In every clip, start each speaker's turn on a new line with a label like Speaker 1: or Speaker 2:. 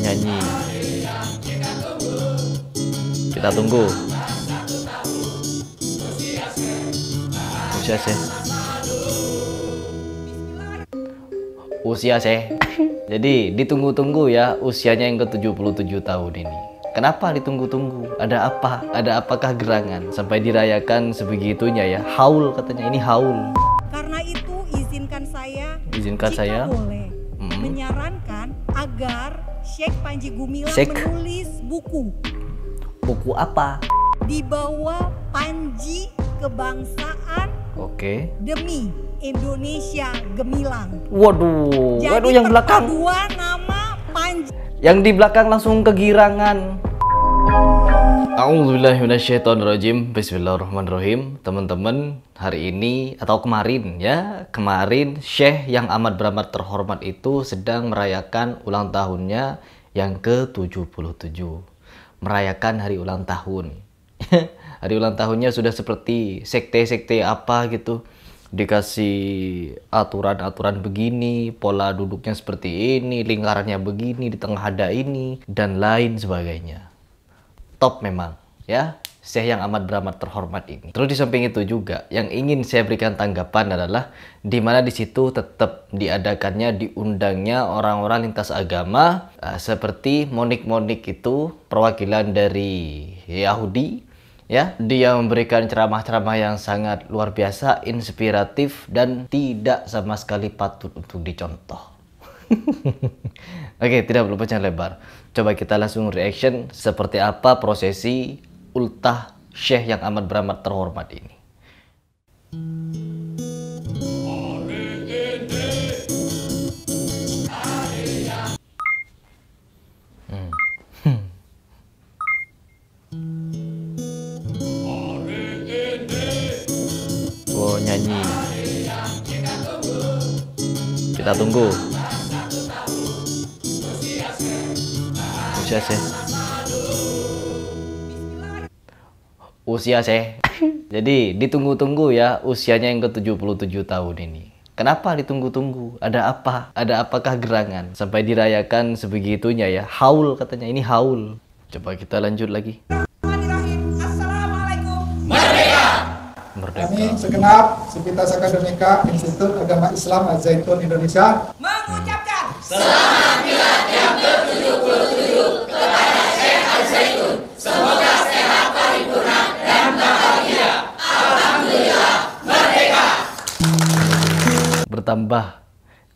Speaker 1: nyanyi. Kita tunggu. Usia sih. Jadi ditunggu-tunggu ya usianya yang ke-77 tahun ini. Kenapa ditunggu-tunggu? Ada apa? Ada apakah gerangan sampai dirayakan sebegitunya ya? Haul katanya, ini haul.
Speaker 2: Karena itu izinkan saya boleh menyarankan agar Syekh Panji Gumilang menulis buku.
Speaker 1: Buku apa?
Speaker 2: Di bawah Panji Kebangsaan demi Indonesia Gemilang.
Speaker 1: Waduh,
Speaker 2: jadi
Speaker 1: waduh yang belakang.
Speaker 2: Dua nama Panji.
Speaker 1: Yang di belakang langsung kegirangan. A'udzubillahiminasyaitonirrajim. Bismillahirrahmanirrahim. Teman-teman, hari ini atau kemarin Syekh yang amat beramat terhormat itu sedang merayakan ulang tahunnya yang ke-77. Merayakan hari ulang tahun. Hari ulang tahunnya sudah seperti sekte-sekte apa gitu. Dikasih aturan-aturan begini, pola duduknya seperti ini, lingkarannya begini, di tengah ada ini, dan lain sebagainya. Top memang ya, Syekh yang amat beramat terhormat ini. Terus di samping itu juga yang ingin saya berikan tanggapan adalah di mana di situ tetap diadakannya, diundangnya orang-orang lintas agama seperti Monik itu perwakilan dari Yahudi ya. Dia memberikan ceramah-ceramah yang sangat luar biasa, inspiratif dan tidak sama sekali patut untuk dicontoh. Oke, tidak perlu panjang lebar. Coba kita langsung reaction seperti apa prosesi ultah Syekh yang amat beramat terhormat ini. Oh, nyanyi. Kita tunggu. Usia sih. Jadi ditunggu-tunggu ya usianya yang ke-77 tahun ini. Kenapa ditunggu-tunggu? Ada apa? Ada apakah gerangan sampai dirayakan sebegitunya ya? Haul katanya, ini haul. Coba kita lanjut lagi.
Speaker 2: Assalamualaikum.
Speaker 1: Merdeka.
Speaker 3: Kami segenap Sivitas Akademika Institut Agama Islam Al-Zaitun Indonesia
Speaker 2: mengucapkan
Speaker 4: selamat milad yang ke-77 kepada Syekh Al-Zaitun. Semoga sehat paripurna dan bahagia. Alhamdulillah, merdeka.
Speaker 1: Bertambah.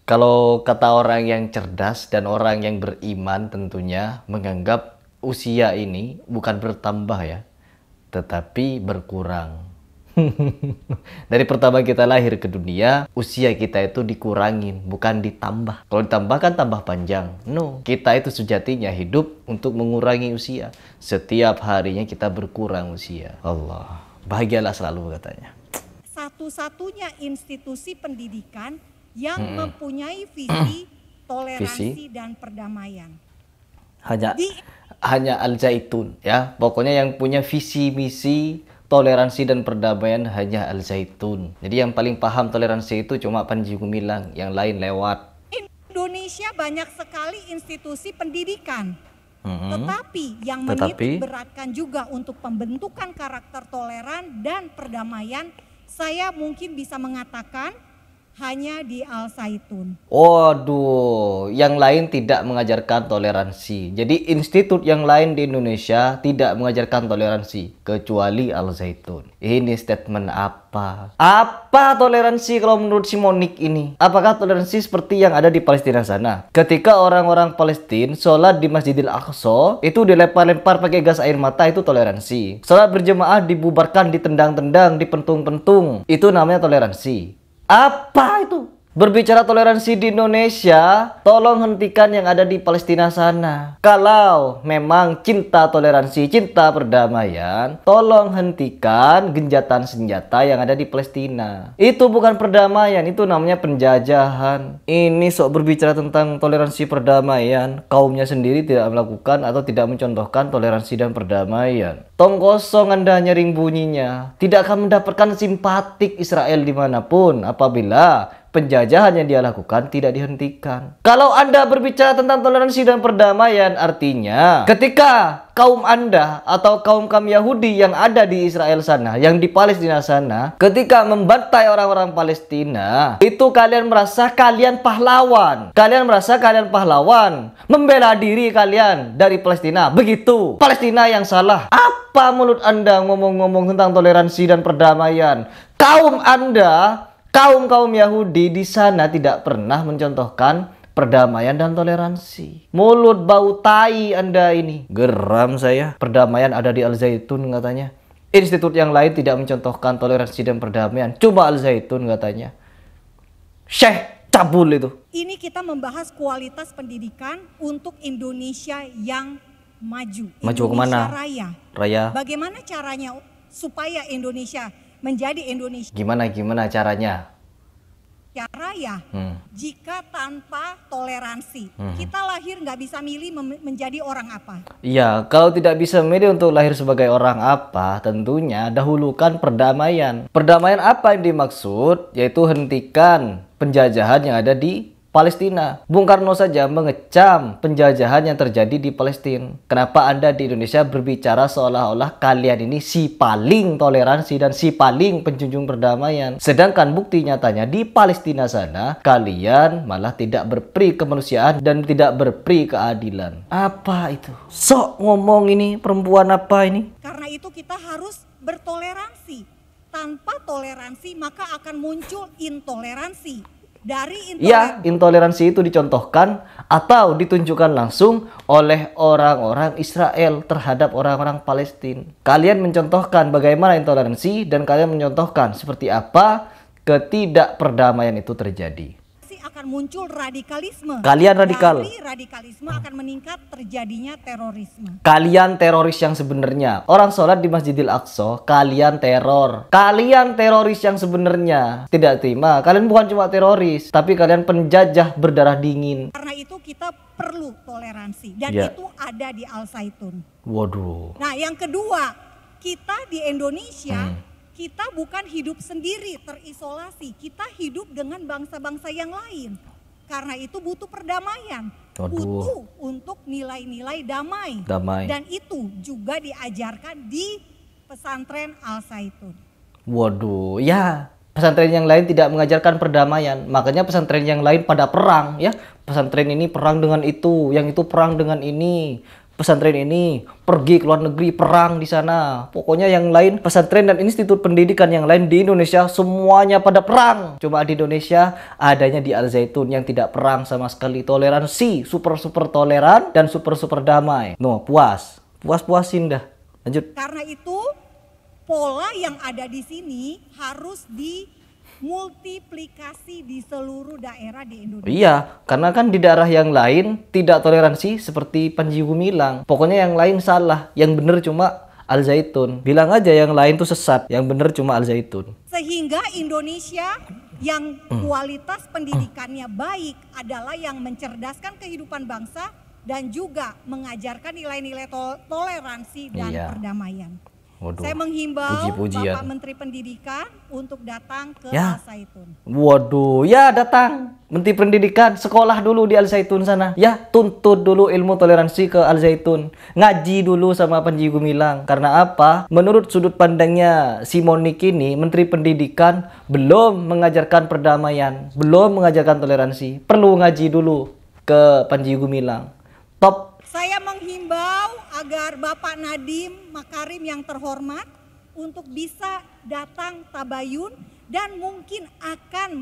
Speaker 1: Kalau kata orang yang cerdas dan orang yang beriman tentunya menganggap usia ini bukan bertambah ya, tetapi berkurang. Dari pertama kita lahir ke dunia, usia kita itu dikurangin, bukan ditambah. Kalau ditambah kan tambah panjang. No, kita itu sejatinya hidup untuk mengurangi usia. Setiap harinya kita berkurang usia. Allah, bahagialah selalu katanya.
Speaker 2: Satu-satunya institusi pendidikan yang mempunyai visi toleransi dan perdamaian.
Speaker 1: Hanya Al-Zaitun ya. Pokoknya yang punya visi misi toleransi dan perdamaian hanya Al-Zaitun. Jadi yang paling paham toleransi itu cuma Panji Gumilang, yang lain lewat.
Speaker 2: Indonesia banyak sekali institusi pendidikan. Tetapi yang menitik beratkan juga untuk pembentukan karakter toleran dan perdamaian, saya mungkin bisa mengatakan hanya di Al-Zaitun.
Speaker 1: Waduh, yang lain tidak mengajarkan toleransi. Jadi institut yang lain di Indonesia tidak mengajarkan toleransi kecuali Al-Zaitun. Ini statement apa? Apa toleransi kalau menurut si Monik ini? Apakah toleransi seperti yang ada di Palestina sana? Ketika orang-orang Palestina sholat di Masjidil Aqsa, itu dilempar-lempar pakai gas air mata, itu toleransi. Sholat berjemaah dibubarkan, ditendang-tendang, dipentung-pentung, itu namanya toleransi. Apa itu? Berbicara toleransi di Indonesia, tolong hentikan yang ada di Palestina sana. Kalau memang cinta toleransi, cinta perdamaian, tolong hentikan genjatan senjata yang ada di Palestina. Itu bukan perdamaian, itu namanya penjajahan. Ini sok berbicara tentang toleransi perdamaian, kaumnya sendiri tidak melakukan atau tidak mencontohkan toleransi dan perdamaian. Tong kosong Anda nyaring bunyinya. Tidak akan mendapatkan simpatik Israel dimanapun apabila penjajahan yang dia lakukan tidak dihentikan. Kalau Anda berbicara tentang toleransi dan perdamaian, artinya ketika kaum Anda atau kaum Yahudi yang ada di Israel sana, yang di Palestina sana, ketika membantai orang-orang Palestina, itu kalian merasa kalian pahlawan. Kalian merasa kalian pahlawan, membela diri kalian dari Palestina. Begitu. Palestina yang salah. Apa mulut Anda ngomong-ngomong tentang toleransi dan perdamaian? Kaum Anda, kaum Yahudi di sana tidak pernah mencontohkan perdamaian dan toleransi. Mulut bau tai Anda ini. Geram saya. Perdamaian ada di Al-Zaitun katanya. Institut yang lain tidak mencontohkan toleransi dan perdamaian. Coba Al-Zaitun katanya. Syekh cabul itu.
Speaker 2: Ini kita membahas kualitas pendidikan untuk Indonesia yang maju.
Speaker 1: Maju kemana? Raya.
Speaker 2: Bagaimana caranya supaya Indonesia menjadi Indonesia
Speaker 1: Gimana caranya?
Speaker 2: raya? Jika tanpa toleransi, kita lahir nggak bisa milih menjadi orang apa.
Speaker 1: Iya, kalau tidak bisa milih untuk lahir sebagai orang apa, tentunya dahulukan perdamaian. Perdamaian apa yang dimaksud? Yaitu hentikan penjajahan yang ada di Palestina. Bung Karno saja mengecam penjajahan yang terjadi di Palestina. Kenapa Anda di Indonesia berbicara seolah-olah kalian ini si paling toleransi dan si paling penjunjung perdamaian? Sedangkan bukti nyatanya di Palestina sana, kalian malah tidak berperi kemanusiaan dan tidak berperi keadilan. Apa itu? Sok ngomong ini perempuan apa ini?
Speaker 2: Karena itu kita harus bertoleransi. Tanpa toleransi maka akan muncul intoleransi.
Speaker 1: Ya, intoleransi itu dicontohkan atau ditunjukkan langsung oleh orang-orang Israel terhadap orang-orang Palestina. Kalian mencontohkan bagaimana intoleransi dan kalian mencontohkan seperti apa ketidakperdamaian itu terjadi.
Speaker 2: Akan muncul radikalisme.
Speaker 1: Kalian radikal.
Speaker 2: Dari radikalisme akan meningkat terjadinya terorisme.
Speaker 1: Kalian teroris yang sebenarnya. Orang sholat di Masjidil Aqsa, kalian teror. Kalian teroris yang sebenarnya. Tidak terima. Kalian bukan cuma teroris, tapi kalian penjajah berdarah dingin.
Speaker 2: Karena itu kita perlu toleransi. Dan itu ada di Al-Zaitun.
Speaker 1: Waduh.
Speaker 2: Nah, yang kedua, kita di Indonesia kita bukan hidup sendiri terisolasi, kita hidup dengan bangsa-bangsa yang lain. Karena itu butuh perdamaian, butuh untuk nilai-nilai damai. Dan itu juga diajarkan di pesantren Al-Zaitun.
Speaker 1: Waduh, ya pesantren yang lain tidak mengajarkan perdamaian, makanya pesantren yang lain pada perang ya. Pesantren ini perang dengan itu, yang itu perang dengan ini. Pesantren ini pergi ke luar negeri perang di sana. Pokoknya yang lain pesantren dan institut pendidikan yang lain di Indonesia semuanya pada perang. Cuma di Indonesia adanya di Al-Zaitun yang tidak perang sama sekali. Toleransi, super toleran dan super damai. No, puasin dah. Lanjut.
Speaker 2: Karena itu pola yang ada di sini harus multiplikasi di seluruh daerah di Indonesia.
Speaker 1: Iya, karena kan di daerah yang lain tidak toleransi seperti Panji Gumilang. Pokoknya yang lain salah, yang benar cuma Al-Zaitun. Bilang aja yang lain tuh sesat, yang benar cuma Al-Zaitun.
Speaker 2: Sehingga Indonesia yang kualitas pendidikannya baik adalah yang mencerdaskan kehidupan bangsa dan juga mengajarkan nilai-nilai toleransi dan perdamaian.
Speaker 1: Waduh,
Speaker 2: saya menghimbau
Speaker 1: Bapak
Speaker 2: Menteri Pendidikan untuk datang ke Al-Zaitun.
Speaker 1: Waduh, ya datang. Menteri Pendidikan, sekolah dulu di Al-Zaitun sana. Ya, tuntut dulu ilmu toleransi ke Al-Zaitun. Ngaji dulu sama Panji Gumilang. Karena apa? Menurut sudut pandangnya si Monik ini, Menteri Pendidikan belum mengajarkan perdamaian, belum mengajarkan toleransi. Perlu ngaji dulu ke Panji Gumilang. Top.
Speaker 2: Saya menghimbau agar Bapak Nadiem Makarim yang terhormat untuk bisa datang tabayun dan mungkin akan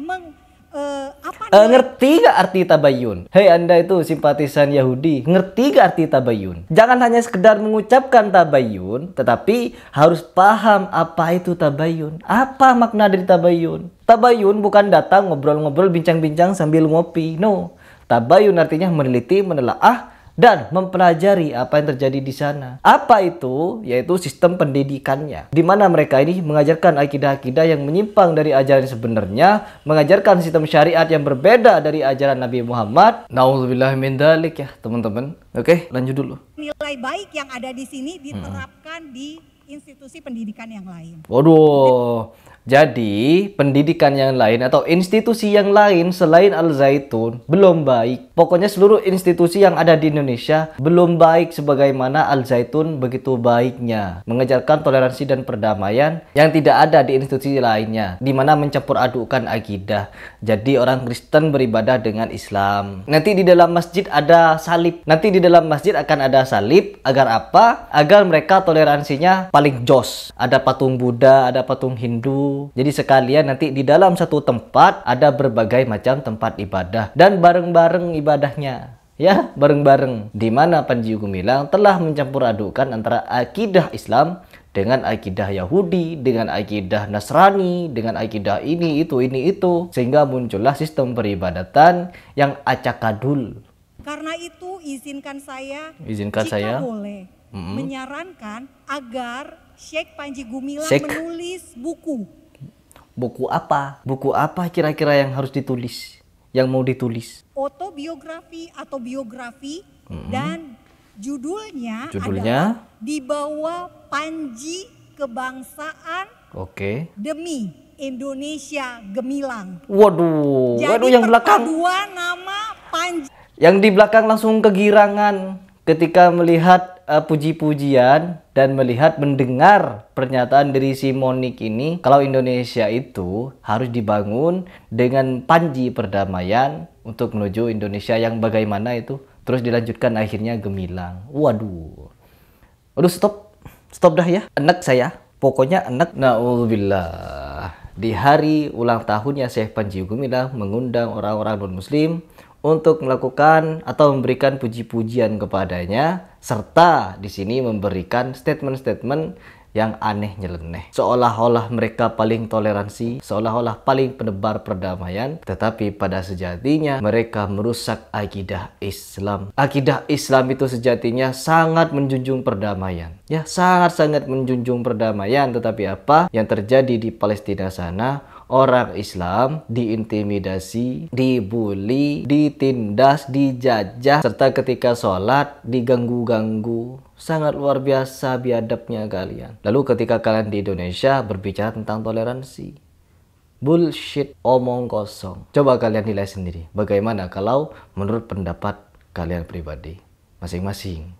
Speaker 1: ngerti gak arti tabayun? Hei Anda itu simpatisan Yahudi, ngerti gak arti tabayun? Jangan hanya sekedar mengucapkan tabayun, tetapi harus paham apa itu tabayun. Apa makna dari tabayun? Tabayun bukan datang ngobrol-ngobrol bincang-bincang sambil ngopi. No, tabayun artinya meneliti, menelaah, dan mempelajari apa yang terjadi di sana. Apa itu? Yaitu sistem pendidikannya. Di mana mereka ini mengajarkan akidah-akidah yang menyimpang dari ajaran sebenarnya, mengajarkan sistem syariat yang berbeda dari ajaran Nabi Muhammad. Nauzubillah min dzalik ya, teman-teman. Oke, lanjut dulu.
Speaker 2: Nilai baik yang ada di sini diterapkan di institusi pendidikan yang lain.
Speaker 1: Waduh. Jadi, pendidikan yang lain atau institusi yang lain selain Al Zaitun belum baik. Pokoknya seluruh institusi yang ada di Indonesia belum baik sebagaimana Al Zaitun begitu baiknya. Mengajarkan toleransi dan perdamaian yang tidak ada di institusi lainnya, di mana mencampur adukan akidah. Jadi orang Kristen beribadah dengan Islam. Nanti di dalam masjid ada salib. Nanti di dalam masjid akan ada salib. Agar apa? Agar mereka toleransinya paling jos. Ada patung Buddha, ada patung Hindu. Jadi sekalian nanti di dalam satu tempat ada berbagai macam tempat ibadah dan bareng-bareng ibadahnya. Ya, bareng-bareng. Di mana Panji Gumilang telah mencampur adukan antara akidah Islam dengan akidah Yahudi, dengan akidah Nasrani, dengan akidah ini itu, sehingga muncullah sistem peribadatan yang acakadul.
Speaker 2: Karena itu izinkan saya boleh menyarankan agar Syekh Panji Gumilang menulis buku.
Speaker 1: Buku apa? Buku apa kira-kira yang harus ditulis? Yang mau ditulis?
Speaker 2: Autobiografi atau biografi dan judulnya adalah Di Bawah Panji Kebangsaan Demi Indonesia Gemilang.
Speaker 1: Waduh, yang belakang.
Speaker 2: Dua nama Panji.
Speaker 1: Yang di belakang langsung kegirangan ketika melihat puji-pujian dan mendengar pernyataan dari si Monik ini kalau Indonesia itu harus dibangun dengan panji perdamaian untuk menuju Indonesia yang bagaimana itu, terus dilanjutkan akhirnya gemilang. Waduh, stop dah ya, enak saya, pokoknya enak. Na'udzubillah. Di hari ulang tahunnya Syekh Panji Gumilang mengundang orang-orang non-muslim untuk melakukan atau memberikan puji-pujian kepadanya, serta di sini memberikan statement-statement yang aneh nyeleneh. Seolah-olah mereka paling toleransi, seolah-olah paling penebar perdamaian, tetapi pada sejatinya mereka merusak akidah Islam. Akidah Islam itu sejatinya sangat menjunjung perdamaian. Ya, sangat-sangat menjunjung perdamaian, tetapi apa yang terjadi di Palestina sana? Orang Islam diintimidasi, dibully, ditindas, dijajah, serta ketika sholat diganggu-ganggu. Sangat luar biasa biadabnya kalian. Lalu ketika kalian di Indonesia berbicara tentang toleransi, bullshit, omong kosong. Coba kalian nilai sendiri. Bagaimana kalau menurut pendapat kalian pribadi masing-masing?